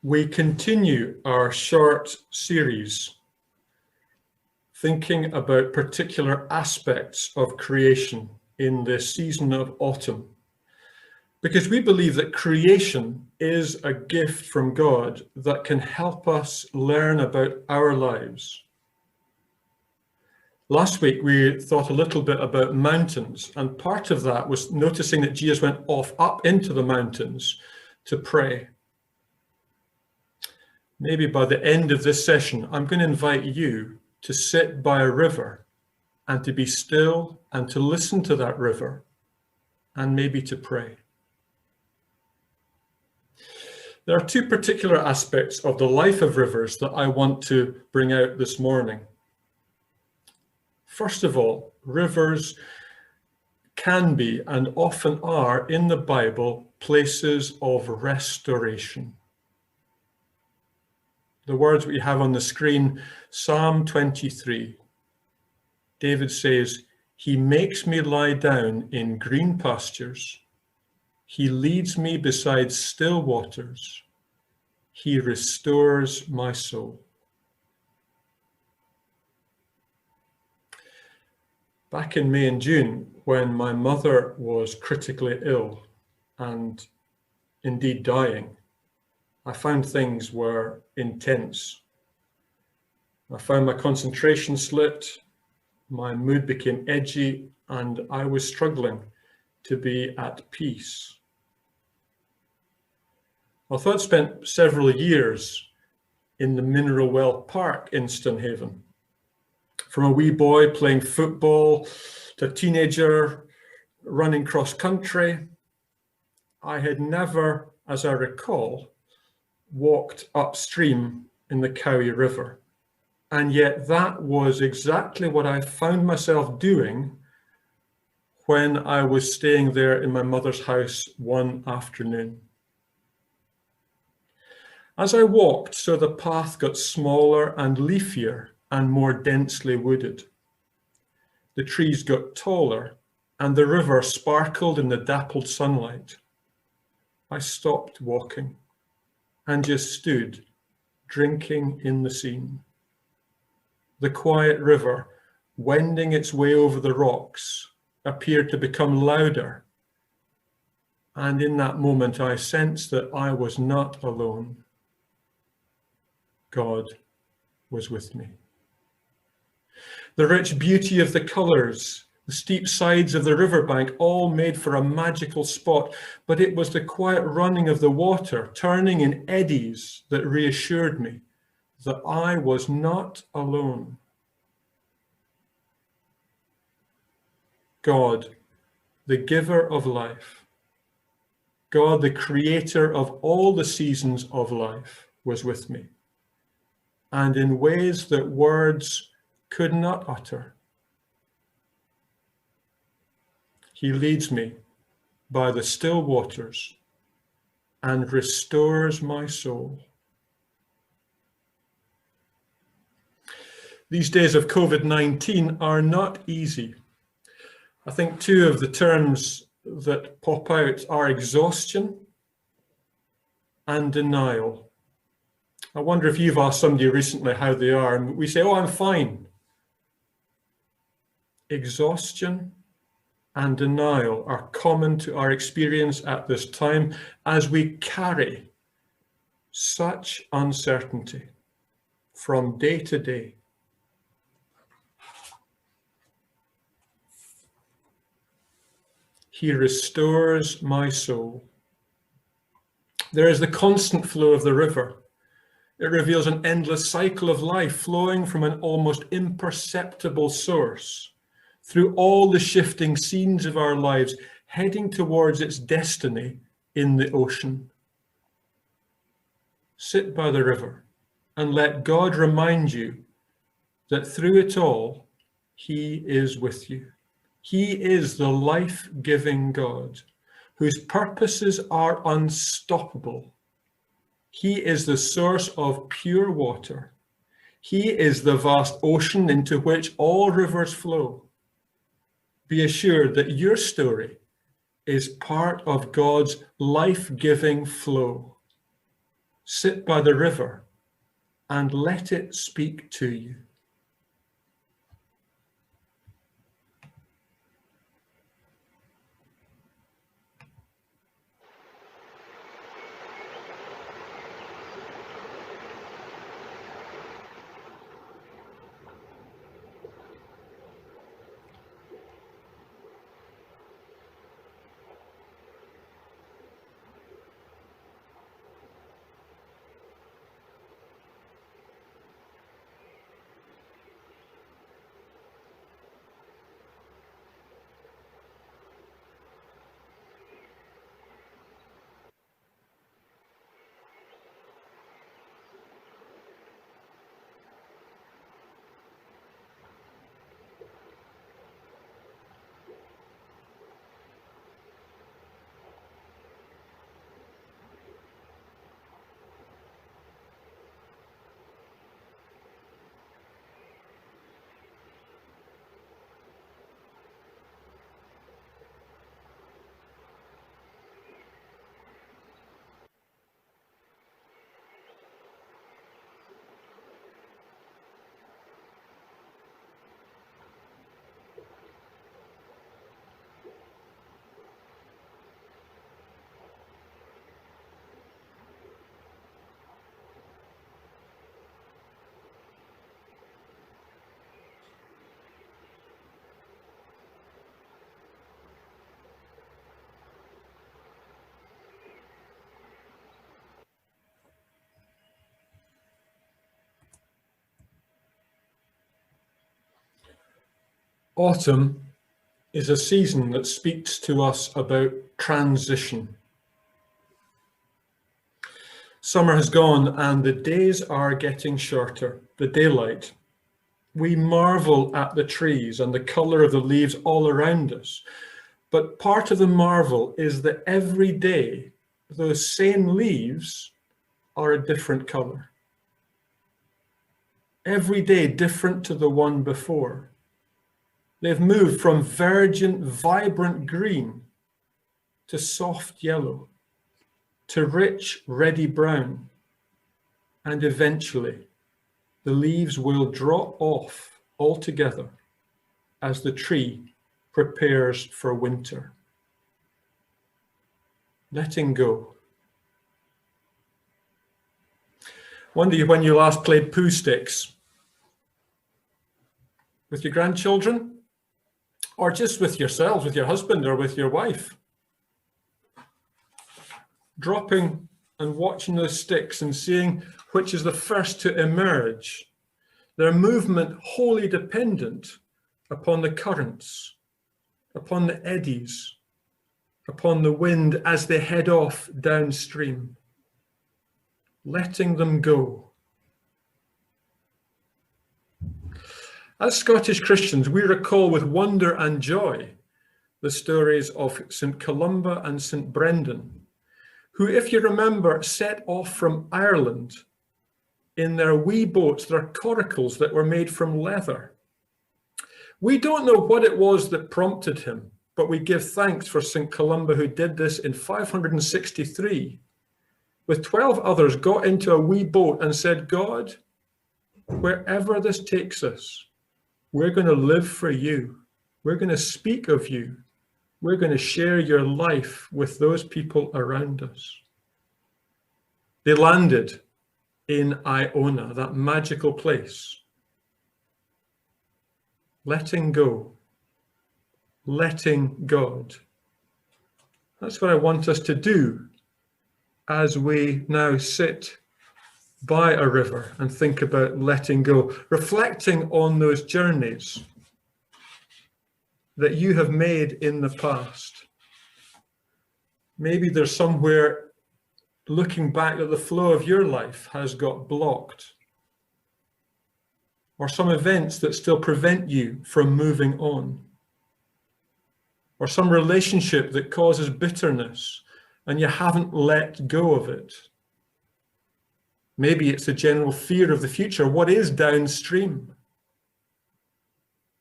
We continue our short series thinking about particular aspects of creation in this season of autumn, because we believe that creation is a gift from God that can help us learn about our lives. Last week, we thought a little bit about mountains, and part of that was noticing that Jesus went off up into the mountains to pray. Maybe by the end of this session, I'm going to invite you to sit by a river and to be still and to listen to that river and maybe to pray. There are two particular aspects of the life of rivers that I want to bring out this morning. First of all, rivers can be and often are in the Bible places of restoration. The words we have on the screen, Psalm 23. David says, "He makes me lie down in green pastures. He leads me beside still waters. He restores my soul." Back in May and June, when my mother was critically ill and indeed dying, I found things were intense. I found my concentration slipped, my mood became edgy, and I was struggling to be at peace. Although I'd spent several years in the Mineral Well Park in Stonehaven, from a wee boy playing football to a teenager running cross country, I had never, as I recall, walked upstream in the Cowie River. And yet that was exactly what I found myself doing when I was staying there in my mother's house one afternoon. As I walked, so the path got smaller and leafier and more densely wooded. The trees got taller and the river sparkled in the dappled sunlight. I stopped walking and just stood, drinking in the scene. The quiet river, wending its way over the rocks, appeared to become louder. And in that moment, I sensed that I was not alone. God was with me. The rich beauty of the colours, the steep sides of the riverbank, all made for a magical spot, but it was the quiet running of the water, turning in eddies, that reassured me that I was not alone. God, the giver of life, God, the creator of all the seasons of life, was with me, and in ways that words could not utter. He leads me by the still waters and restores my soul. These days of COVID-19 are not easy. I think two of the terms that pop out are exhaustion and denial. I wonder if you've asked somebody recently how they are, and we say, "Oh, I'm fine." Exhaustion and denial are common to our experience at this time as we carry such uncertainty from day to day. He restores my soul. There is the constant flow of the river. It reveals an endless cycle of life flowing from an almost imperceptible source through all the shifting scenes of our lives, heading towards its destiny in the ocean. Sit by the river and let God remind you that through it all, He is with you. He is the life-giving God whose purposes are unstoppable. He is the source of pure water. He is the vast ocean into which all rivers flow. Be assured that your story is part of God's life-giving flow. Sit by the river and let it speak to you. Autumn is a season that speaks to us about transition. Summer has gone and the days are getting shorter, the daylight. We marvel at the trees and the colour of the leaves all around us. But part of the marvel is that every day those same leaves are a different colour. Every day different to the one before. They've moved from virgin, vibrant green to soft yellow, to rich, reddy brown. And eventually, the leaves will drop off altogether as the tree prepares for winter. Letting go. Wonder when you last played poo sticks? With your grandchildren? Or just with yourselves, with your husband or with your wife? Dropping and watching those sticks and seeing which is the first to emerge. Their movement wholly dependent upon the currents, upon the eddies, upon the wind as they head off downstream. Letting them go. As Scottish Christians, we recall with wonder and joy the stories of St. Columba and St. Brendan, who, if you remember, set off from Ireland in their wee boats, their coracles that were made from leather. We don't know what it was that prompted him, but we give thanks for St. Columba, who did this in 563. With 12 others, got into a wee boat and said, God, wherever this takes us, we're going to live for you. We're going to speak of you. We're going to share your life with those people around us. They landed in Iona, that magical place. Letting go. Letting God. That's what I want us to do as we now sit by a river and think about letting go, reflecting on those journeys that you have made in the past. Maybe there's somewhere looking back that the flow of your life has got blocked, or some events that still prevent you from moving on, or some relationship that causes bitterness and you haven't let go of it. Maybe it's a general fear of the future. What is downstream?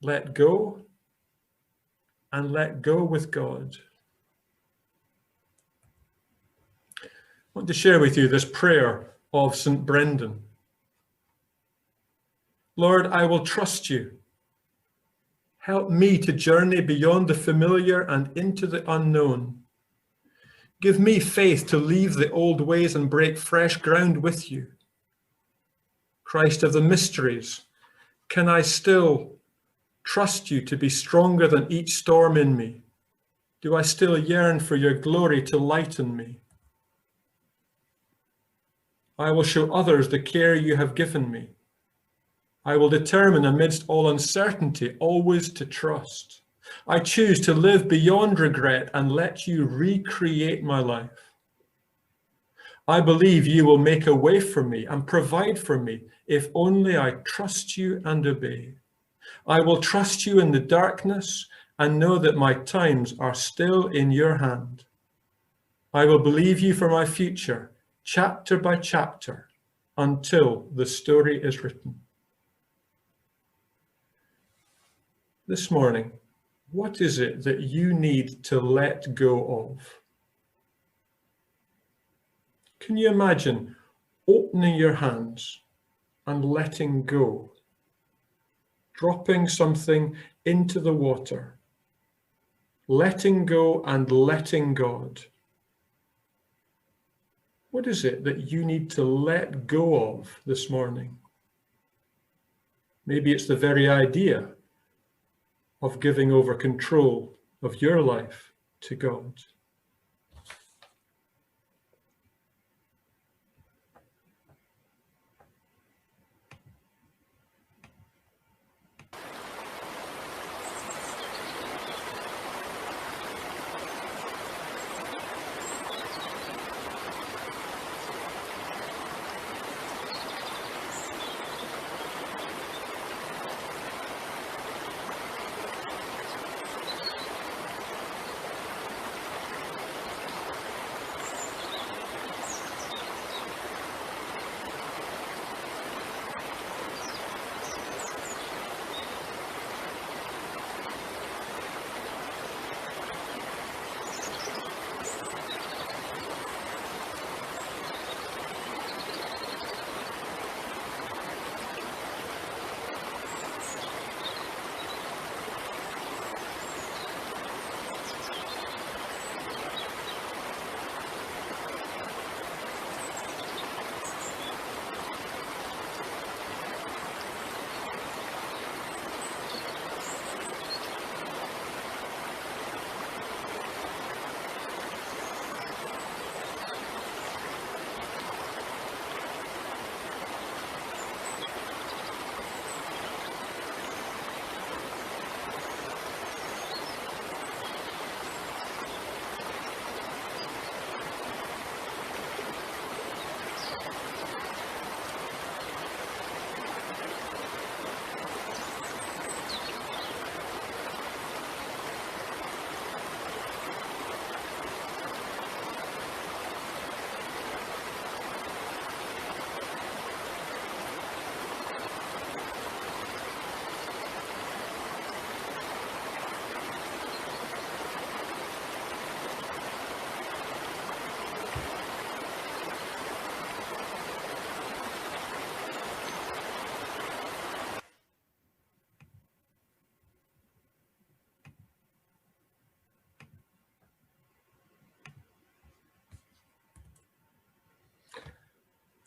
Let go and let go with God. I want to share with you this prayer of St. Brendan. Lord, I will trust you. Help me to journey beyond the familiar and into the unknown. Give me faith to leave the old ways and break fresh ground with you. Christ of the mysteries, can I still trust you to be stronger than each storm in me? Do I still yearn for your glory to lighten me? I will show others the care you have given me. I will determine amidst all uncertainty always to trust. I choose to live beyond regret and let you recreate my life. I believe you will make a way for me and provide for me if only I trust you and obey. I will trust you in the darkness and know that my times are still in your hand. I will believe you for my future, chapter by chapter, until the story is written. This morning, what is it that you need to let go of? Can you imagine opening your hands and letting go? Dropping something into the water, letting go and letting God. What is it that you need to let go of this morning? Maybe it's the very idea of giving over control of your life to God.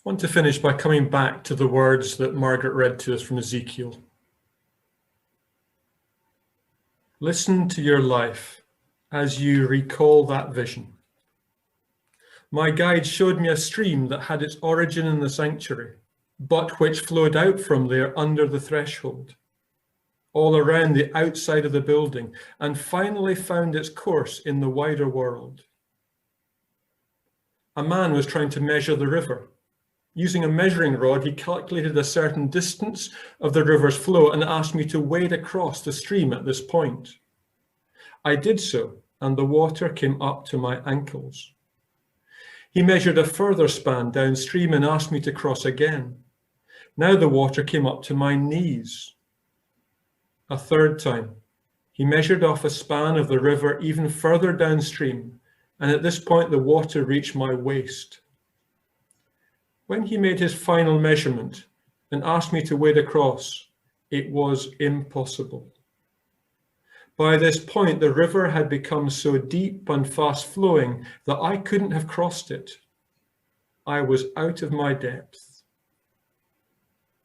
I want to finish by coming back to the words that Margaret read to us from Ezekiel. Listen to your life as you recall that vision. My guide showed me a stream that had its origin in the sanctuary, but which flowed out from there under the threshold, all around the outside of the building, and finally found its course in the wider world. A man was trying to measure the river. Using a measuring rod, he calculated a certain distance of the river's flow and asked me to wade across the stream at this point. I did so, and the water came up to my ankles. He measured a further span downstream and asked me to cross again. Now the water came up to my knees. A third time, he measured off a span of the river even further downstream, and at this point the water reached my waist. When he made his final measurement and asked me to wade across, it was impossible. By this point, the river had become so deep and fast-flowing that I couldn't have crossed it. I was out of my depth.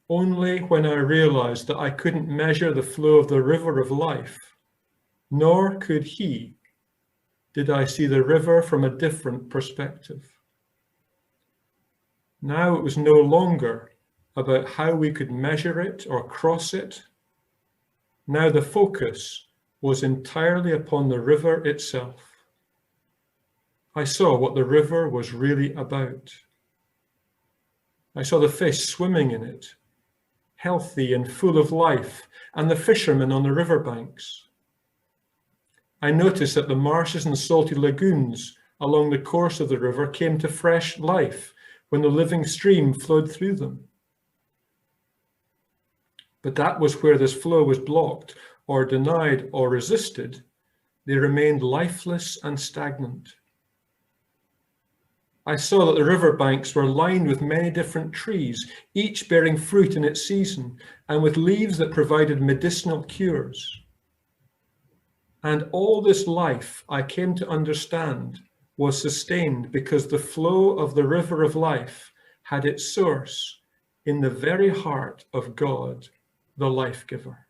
Only when I realized that I couldn't measure the flow of the river of life, nor could he, did I see the river from a different perspective. Now it was no longer about how we could measure it or cross it. Now the focus was entirely upon the river itself. I saw what the river was really about. I saw the fish swimming in it, healthy and full of life, and the fishermen on the riverbanks. I noticed that the marshes and salty lagoons along the course of the river came to fresh life when the living stream flowed through them. But that was where this flow was blocked or denied or resisted. They remained lifeless and stagnant. I saw that the riverbanks were lined with many different trees, each bearing fruit in its season and with leaves that provided medicinal cures. And all this life, I came to understand, was sustained because the flow of the river of life had its source in the very heart of God, the life giver.